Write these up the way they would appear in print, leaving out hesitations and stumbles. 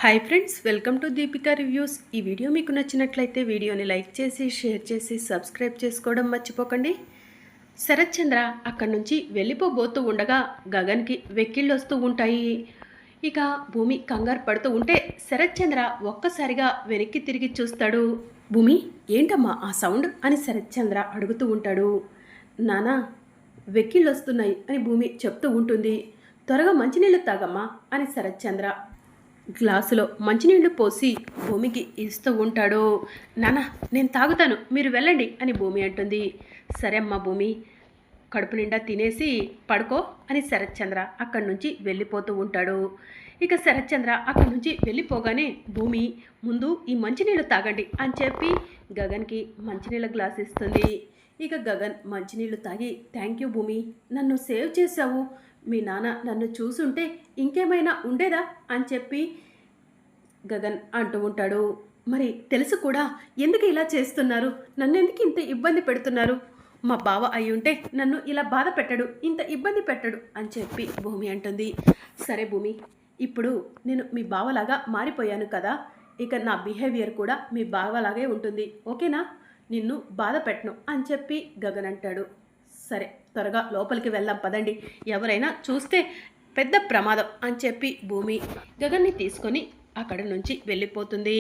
Hi friends, welcome to Deepika reviews. ఈ video మీకు నచ్చినట్లయితే వీడియోని లైక్ చేసి షేర్ చేసి సబ్స్క్రైబ్ చేసుకోవడం మర్చిపోకండి. శరత్ చంద్ర అక్కడి నుంచి వెళ్ళిపోబోతూ ఉండగా గగన్కి వెక్కిళ్ళు వస్తూ ఉంటాయి. ఇక భూమి కంగారు పడుతూ ఉంటే శరత్ చంద్ర ఒక్కసారిగా వెనక్కి తిరిగి చూస్తాడు. భూమి, ఏంటమ్మా ఆ సౌండ్ అని శరత్ చంద్ర అడుగుతూ ఉంటాడు. నానా, వెక్కిళ్ళు వస్తున్నాయి అని భూమి చెప్తూ ఉంటుంది. త్వరగా మంచినీళ్ళు తాగమ్మా అని శరత్ చంద్ర గ్లాసులో మంచినీళ్లు పోసి భూమికి ఇస్తూ ఉంటాడు. నాన్న, నేను తాగుతాను, మీరు వెళ్ళండి అని భూమి అంటుంది. సరే అమ్మా భూమి, కడుపు నిండా తినేసి పడుకో అని శరత్ చంద్ర అక్కడి నుంచి వెళ్ళిపోతూ ఉంటాడు. ఇక శరత్ చంద్ర అక్కడి నుంచి వెళ్ళిపోగానే భూమి, ముందు ఈ మంచినీళ్ళు తాగండి అని చెప్పి గగన్కి మంచినీళ్ళ గ్లాస్ ఇస్తుంది. ఇక గగన్ మంచినీళ్ళు తాగి, థ్యాంక్ యూ భూమి, నన్ను సేవ్ చేశావు, మీ నాన్న నన్ను చూసుంటే ఇంకేమైనా ఉండేదా అని చెప్పి గగన్ అంటూ ఉంటాడు. మరి తెలుసు కూడా ఎందుకు ఇలా చేస్తున్నారు, నన్ను ఎందుకు ఇంత ఇబ్బంది పెడుతున్నారు, మా బావ అయి ఉంటే నన్ను ఇలా బాధ పెట్టడు, ఇంత ఇబ్బంది పెట్టడు అని చెప్పి భూమి అంటుంది. సరే భూమి, ఇప్పుడు నేను మీ బావలాగా మారిపోయాను కదా, ఇక నా బిహేవియర్ కూడా మీ బావలాగే ఉంటుంది, ఓకేనా, నిన్ను బాధ పెట్టను అని చెప్పి గగన్ అంటాడు. సరే, త్వరగా లోపలికి వెళ్దాం పదండి, ఎవరైనా చూస్తే పెద్ద ప్రమాదం అని చెప్పి భూమి గగన్ని తీసుకొని అక్కడి నుంచి వెళ్ళిపోతుంది.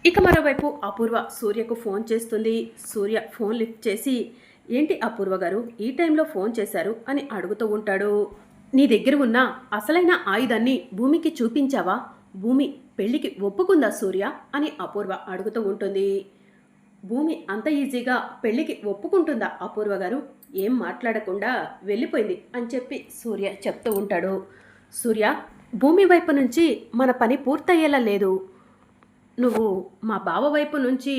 ఇక మరోవైపు అపూర్వ సూర్యకు ఫోన్ చేస్తుంది. సూర్య ఫోన్ లిఫ్ట్ చేసి, ఏంటి అపూర్వ గారు ఈ టైంలో ఫోన్ చేశారు అని అడుగుతూ ఉంటాడు. నీ దగ్గర ఉన్న అసలైన ఆయుధాన్ని భూమికి చూపించావా, భూమి పెళ్లికి ఒప్పుకుందా సూర్య అని అపూర్వ అడుగుతూ ఉంటుంది. భూమి అంత ఈజీగా పెళ్లికి ఒప్పుకుంటుందా అపూర్వ గారు, ఏం మాట్లాడకుండా వెళ్ళిపోయింది అని చెప్పి సూర్య చెప్తూ ఉంటాడు. సూర్య, భూమి వైపు నుంచి మన పని పూర్తయ్యేలా లేదు, నువ్వు మా బావ వైపు నుంచి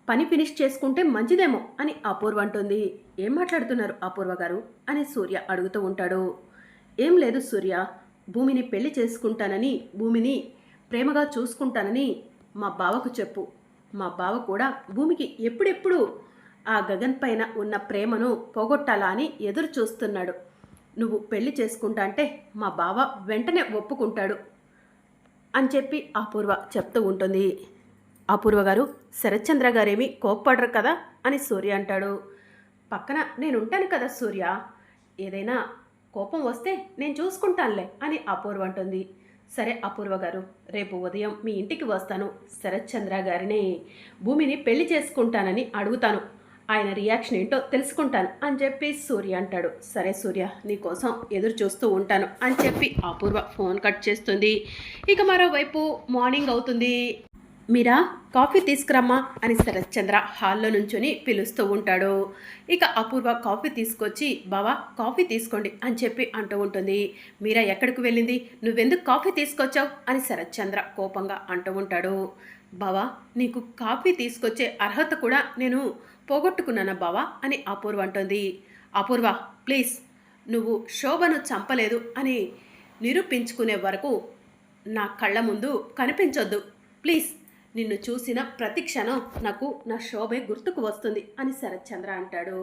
పని ఫినిష్ చేసుకుంటే మంచిదేమో అని అపూర్వ అంటుంది. ఏం మాట్లాడుతున్నారు అపూర్వ గారు అని సూర్య అడుగుతూ ఉంటాడు. ఏం లేదు సూర్య, భూమిని పెళ్లి చేసుకుంటానని, భూమిని ప్రేమగా చూసుకుంటానని మా బావకు చెప్పు, మా బావ కూడా భూమికి ఎప్పుడెప్పుడు ఆ గగన్ పైన ఉన్న ప్రేమను పోగొట్టాలా అని ఎదురు చూస్తున్నాడు, నువ్వు పెళ్లి చేసుకుంటా అంటే మా బావ వెంటనే ఒప్పుకుంటాడు అని చెప్పి అపూర్వ చెప్తూ ఉంటుంది. అపూర్వ గారు, శరత్చంద్ర గారేమీ కోప్పడరు కదా అని సూర్య అంటాడు. పక్కన నేను ఉంటాను కదా సూర్య, ఏదైనా కోపం వస్తే నేను చూసుకుంటానులే అని అపూర్వ అంటుంది. సరే అపూర్వ గారు, రేపు ఉదయం మీ ఇంటికి వస్తాను, శరత్చంద్ర గారిని భూమిని పెళ్లి చేసుకుంటానని అడుగుతాను, ఆయన రియాక్షన్ ఏంటో తెలుసుకుంటాను అని చెప్పి సూర్య అంటాడు. సరే సూర్య, నీకోసం ఎదురు చూస్తూ ఉంటాను అని చెప్పి అపూర్వ ఫోన్ కట్ చేస్తుంది. ఇక మరోవైపు మార్నింగ్ అవుతుంది. మీరా, కాఫీ తీసుకురమ్మా అని శరత్చంద్ర హాల్లో నుంచొని పిలుస్తూ ఉంటాడు. ఇక అపూర్వ కాఫీ తీసుకొచ్చి, బావా కాఫీ తీసుకోండి అని చెప్పి అంటూ ఉంటుంది. మీరా ఎక్కడికి వెళ్ళింది, నువ్వెందుకు కాఫీ తీసుకొచ్చావు అని శరత్చంద్ర కోపంగా అంటూ ఉంటాడు. బావా, నీకు కాఫీ తీసుకొచ్చే అర్హత కూడా నేను పోగొట్టుకున్నానా బావా అని అపూర్వ అంటుంది. అపూర్వ ప్లీజ్, నువ్వు శోభను చంపలేదు అని నిరూపించుకునే వరకు నా కళ్ళ ముందు కనిపించొద్దు ప్లీజ్, నిన్ను చూసిన ప్రతి క్షణం నాకు నా శోభే గుర్తుకు వస్తుంది అని శరత్చంద్ర అంటాడు.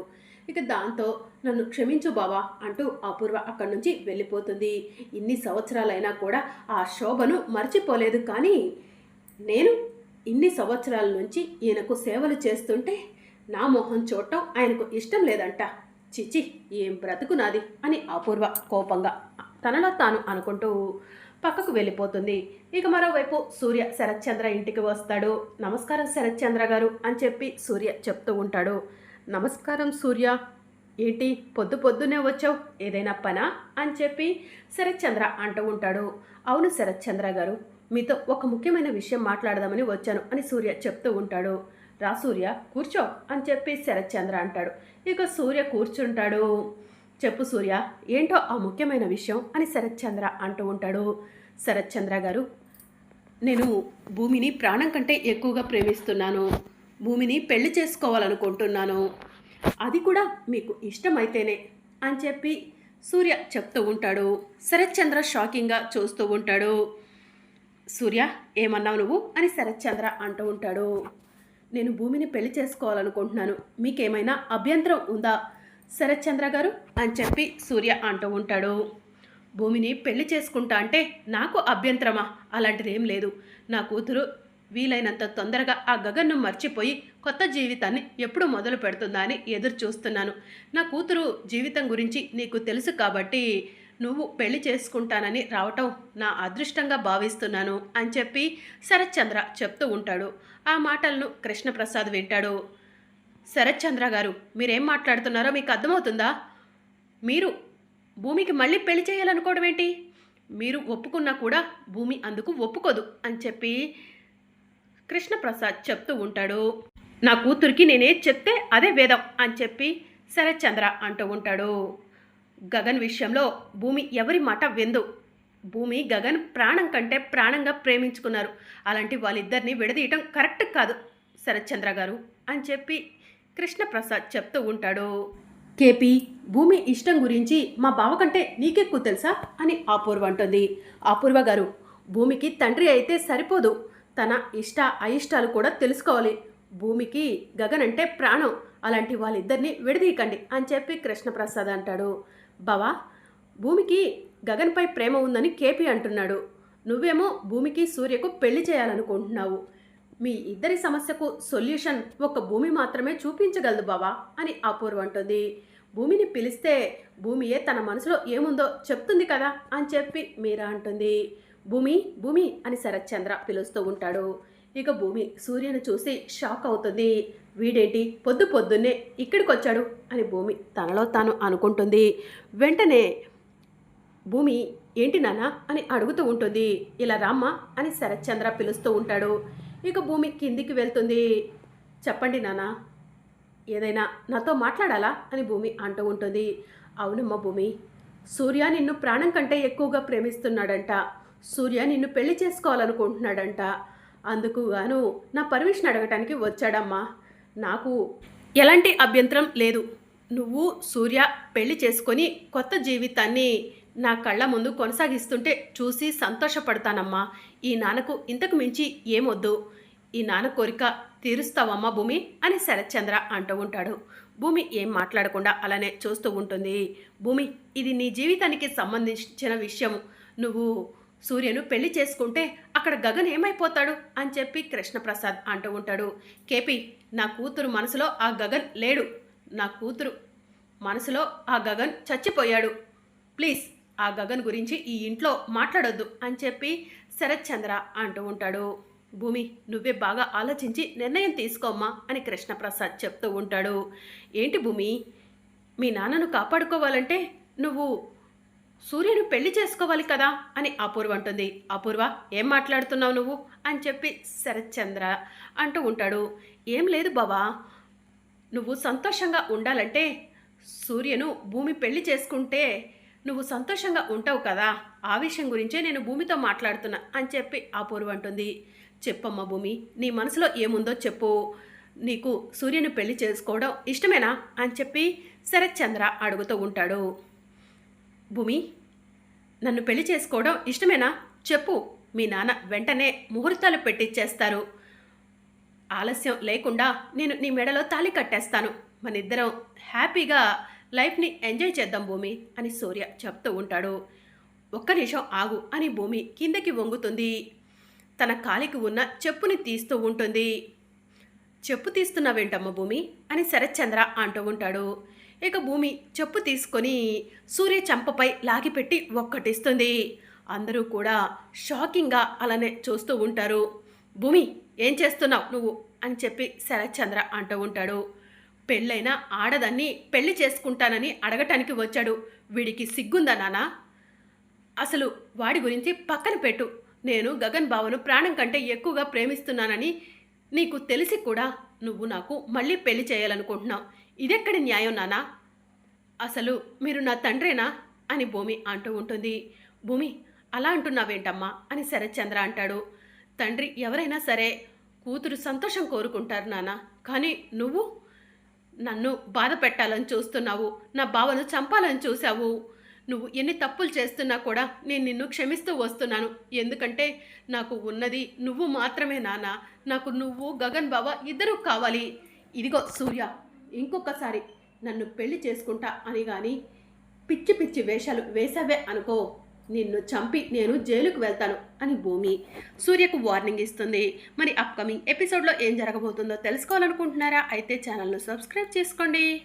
ఇక దాంతో నన్ను క్షమించు బావా అంటూ అపూర్వ అక్కడి నుంచి వెళ్ళిపోతుంది. ఇన్ని సంవత్సరాలైనా కూడా ఆ శోభను మర్చిపోలేదు, కానీ నేను ఇన్ని సంవత్సరాల నుంచి ఈయనకు సేవలు చేస్తుంటే నా మొహం చూడటం ఆయనకు ఇష్టం లేదంట, చిచి ఏం బ్రతుకు నాది అని అపూర్వ కోపంగా తనలో తాను అనుకుంటూ పక్కకు వెళ్ళిపోతుంది. ఇక మరోవైపు సూర్య శరత్చంద్ర ఇంటికి వస్తాడు. నమస్కారం శరత్చంద్ర గారు అని చెప్పి సూర్య చెప్తూ ఉంటాడు. నమస్కారం సూర్య, ఏంటి పొద్దు పొద్దునే వచ్చావు, ఏదైనా పనా అని చెప్పి శరత్చంద్ర అంటూ ఉంటాడు. అవును శరత్చంద్ర గారు, మీతో ఒక ముఖ్యమైన విషయం మాట్లాడదామని వచ్చాను అని సూర్య చెప్తూ ఉంటాడు. రా సూర్య కూర్చో అని చెప్పి శరత్చంద్ర అంటాడు. ఇక సూర్య కూర్చుంటాడు. చెప్పు సూర్య, ఏంటో ఆ ముఖ్యమైన విషయం అని శరత్చంద్ర అంటూ ఉంటాడు. శరత్చంద్ర గారు, నేను భూమిని ప్రాణం కంటే ఎక్కువగా ప్రేమిస్తున్నాను, భూమిని పెళ్లి చేసుకోవాలనుకుంటున్నాను, అది కూడా మీకు ఇష్టమైతేనే అని చెప్పి సూర్య చెప్తూ ఉంటాడు. శరత్చంద్ర షాకింగ్గా చూస్తూ ఉంటాడు. సూర్య ఏమన్నావు నువ్వు అని శరత్చంద్ర అంటూ ఉంటాడు. నేను భూమిని పెళ్లి చేసుకోవాలనుకుంటున్నాను, మీకేమైనా అభ్యంతరం ఉందా శరత్చంద్ర గారు అని చెప్పి సూర్య అంటూ ఉంటాడు. భూమిని పెళ్లి చేసుకుంటా అంటే నాకు అభ్యంతరమా? అలాంటిదేం లేదు. నా కూతురు వీలైనంత తొందరగా ఆ గగన్ను మర్చిపోయి కొత్త జీవితాన్ని ఎప్పుడు మొదలు పెడుతుందా అని ఎదురు చూస్తున్నాను. నా కూతురు జీవితం గురించి నీకు తెలుసు కాబట్టి నువ్వు పెళ్లి చేసుకుంటానని రావటం నా అదృష్టంగా భావిస్తున్నాను అని చెప్పి శరత్చంద్ర చెప్తూ ఉంటాడు. ఆ మాటలను కృష్ణప్రసాద్ వింటాడు. శరత్చంద్ర గారు, మీరేం మాట్లాడుతున్నారో మీకు అర్థమవుతుందా? మీరు భూమికి మళ్ళీ పెళ్లి చేయాలనుకోవడం ఏంటి? మీరు ఒప్పుకున్నా కూడా భూమి అందుకు ఒప్పుకోదు అని చెప్పి కృష్ణప్రసాద్ చెప్తూ ఉంటాడు. నా కూతురికి నేనే చెప్తే అదే వేదం అని చెప్పి శరత్చంద్ర అంటూ ఉంటాడు. గగన్ విషయంలో భూమి ఎవరి మాట విందు. భూమి గగన్ ప్రాణం కంటే ప్రాణంగా ప్రేమించుకున్నారు. అలాంటి వాళ్ళిద్దరిని విడదీయటం కరెక్ట్ కాదు శరత్చంద్ర గారు అని చెప్పి కృష్ణప్రసాద్ చెప్తూ ఉంటాడు. కేపీ, భూమి ఇష్టం గురించి మా బావ కంటే నీకెక్కువ తెలుసా అని అపూర్వ అంటుంది. అపూర్వ గారు, భూమికి తండ్రి అయితే సరిపోదు, తన ఇష్ట అయిష్టాలు కూడా తెలుసుకోవాలి. భూమికి గగన్ అంటే ప్రాణం. అలాంటి వాళ్ళిద్దరిని విడదీయకండి అని చెప్పి కృష్ణప్రసాద్ అంటాడు. బావా, భూమికి గగన్పై ప్రేమ ఉందని కేపీ అంటున్నాడు. నువ్వేమో భూమికి సూర్యకు పెళ్లి చేయాలనుకుంటున్నావు. మీ ఇద్దరి సమస్యకు సొల్యూషన్ ఒక భూమి మాత్రమే చూపించగలదు బావా అని అపూర్వ అంటుంది. భూమిని పిలిస్తే భూమియే తన మనసులో ఏముందో చెప్తుంది కదా అని చెప్పి మీరా అంటుంది. భూమి భూమి అని శరత్చంద్ర పిలుస్తూ ఉంటాడు. ఇక భూమి సూర్యను చూసి షాక్ అవుతుంది. వీడేంటి పొద్దున్నే ఇక్కడికి వచ్చాడు అని భూమి తనలో తాను అనుకుంటుంది. వెంటనే భూమి ఏంటి నాన్న అని అడుగుతూ ఉంటుంది. ఇలా రామ్మా అని శరత్చంద్ర పిలుస్తూ ఉంటాడు. ఇక భూమి కిందికి వెళ్తుంది. చెప్పండి నాన్న, ఏదైనా నాతో మాట్లాడాలా అని భూమి అంటూ ఉంటుంది. అవునమ్మా భూమి, సూర్య నిన్ను ప్రాణం కంటే ఎక్కువగా ప్రేమిస్తున్నాడంట. సూర్య నిన్ను పెళ్లి చేసుకోవాలనుకుంటున్నాడంట. అందుకు గాను నా పర్మిషన్ అడగటానికి వచ్చాడమ్మా. నాకు ఎలాంటి అభ్యంతరం లేదు. నువ్వు సూర్య పెళ్లి చేసుకొని కొత్త జీవితాన్ని నా కళ్ళ ముందు కొనసాగిస్తుంటే చూసి సంతోషపడతానమ్మా. ఈ నాన్నకు ఇంతకు మించి ఏమొద్దు. ఈ నాన్న కోరిక తీరుస్తావమ్మా భూమి అని శరత్చంద్ర అంటూ ఉంటాడు. భూమి ఏం మాట్లాడకుండా అలానే చూస్తూ ఉంటుంది. భూమి, ఇది నీ జీవితానికి సంబంధించిన విషయం. నువ్వు సూర్యను పెళ్లి చేసుకుంటే అక్కడ గగన్ ఏమైపోతాడు అని చెప్పి కృష్ణప్రసాద్ అంటూ ఉంటాడు. కేపీ, నా కూతురు మనసులో ఆ గగన్ లేడు. నా కూతురు మనసులో ఆ గగన్ చచ్చిపోయాడు. ప్లీజ్ ఆ గగన్ గురించి ఈ ఇంట్లో మాట్లాడొద్దు అని చెప్పి శరత్చంద్ర అంటూ ఉంటాడు. భూమి, నువ్వే బాగా ఆలోచించి నిర్ణయం తీసుకోమ్మా అని కృష్ణప్రసాద్ చెప్తూ ఉంటాడు. ఏంటి భూమి, మీ నాన్నను కాపాడుకోవాలంటే నువ్వు సూర్యను పెళ్లి చేసుకోవాలి కదా అని అపూర్వ అంటుంది. అపూర్వ, ఏం మాట్లాడుతున్నావు నువ్వు అని చెప్పి శరత్చంద్ర అంటూ ఉంటాడు. ఏం లేదు బావా, నువ్వు సంతోషంగా ఉండాలంటే సూర్యను భూమి పెళ్లి చేసుకుంటే నువ్వు సంతోషంగా ఉంటావు కదా, ఆ విషయం గురించే నేను భూమితో మాట్లాడుతున్నా అని చెప్పి అపూర్వ అంటుంది. చెప్పమ్మా భూమి, నీ మనసులో ఏముందో చెప్పు. నీకు సూర్యను పెళ్లి చేసుకోవడం ఇష్టమేనా అని చెప్పి శరత్చంద్ర అడుగుతూ ఉంటాడు. భూమి, నన్ను పెళ్లి చేసుకోవడం ఇష్టమేనా చెప్పు. మీ నాన్న వెంటనే ముహూర్తాలు పెట్టిచ్చేస్తారు. ఆలస్యం లేకుండా నేను నీ మెడలో తాళి కట్టేస్తాను. మనిద్దరం హ్యాపీగా లైఫ్ని ఎంజాయ్ చేద్దాం భూమి అని సూర్య చెప్తూ ఉంటాడు. ఒక్క నిమిషం ఆగు అని భూమి కిందకి వంగుతుంది. తన కాలికి ఉన్న చెప్పుని తీస్తూ ఉంటుంది. చెప్పు తీస్తున్నావేంటమ్మ భూమి అని శరత్చంద్ర అంటూ ఉంటాడు. ఇక భూమి చెప్పు తీసుకొని సూర్య చంపపై లాగిపెట్టి ఒక్కటిస్తుంది. అందరూ కూడా షాకింగ్గా అలానే చూస్తూ ఉంటారు. భూమి, ఏం చేస్తున్నావు నువ్వు అని చెప్పి శరత్చంద్ర అంటూ ఉంటాడు. పెళ్ళైన ఆడదాన్ని పెళ్లి చేసుకుంటానని అడగటానికి వచ్చాడు. వీడికి సిగ్గుందా నాన్న? అసలు వాడి గురించి పక్కన పెట్టు. నేను గగన్ బావను ప్రాణం కంటే ఎక్కువగా ప్రేమిస్తున్నానని నీకు తెలిసి కూడా నువ్వు నాకు మళ్ళీ పెళ్లి చేయాలనుకుంటున్నావు. ఇదెక్కడి న్యాయం నానా? అసలు మీరు నా తండ్రేనా అని భూమి అంటూ ఉంటుంది. భూమి, అలా అంటున్నావేంటమ్మా అని శరత్చంద్ర అంటాడు. తండ్రి ఎవరైనా సరే కూతురు సంతోషం కోరుకుంటారు నాన్న, కానీ నువ్వు నన్ను బాధ పెట్టాలని చూస్తున్నావు. నా బావను చంపాలని చూసావు. నువ్వు ఎన్ని తప్పులు చేస్తున్నా కూడా నేను నిన్ను క్షమిస్తూ వస్తున్నాను. ఎందుకంటే నాకు ఉన్నది నువ్వు మాత్రమే నాన్న. నాకు నువ్వు గగన్ బావ ఇద్దరూ కావాలి. ఇదిగో సూర్య, ఇంకొకసారి నన్ను పెళ్లి చేసుకుంటా అని కానీ పిచ్చి పిచ్చి వేషాలు వేసావే అనుకో, నిన్ను చంపి నేను జైలుకు వెళ్తాను అని భూమి సూర్యకు వార్నింగ్ ఇస్తుంది. మరి అప్కమింగ్ ఎపిసోడ్లో ఏం జరగబోతుందో తెలుసుకోవాలనుకుంటున్నారా? అయితే ఛానల్ను సబ్స్క్రైబ్ చేసుకోండి.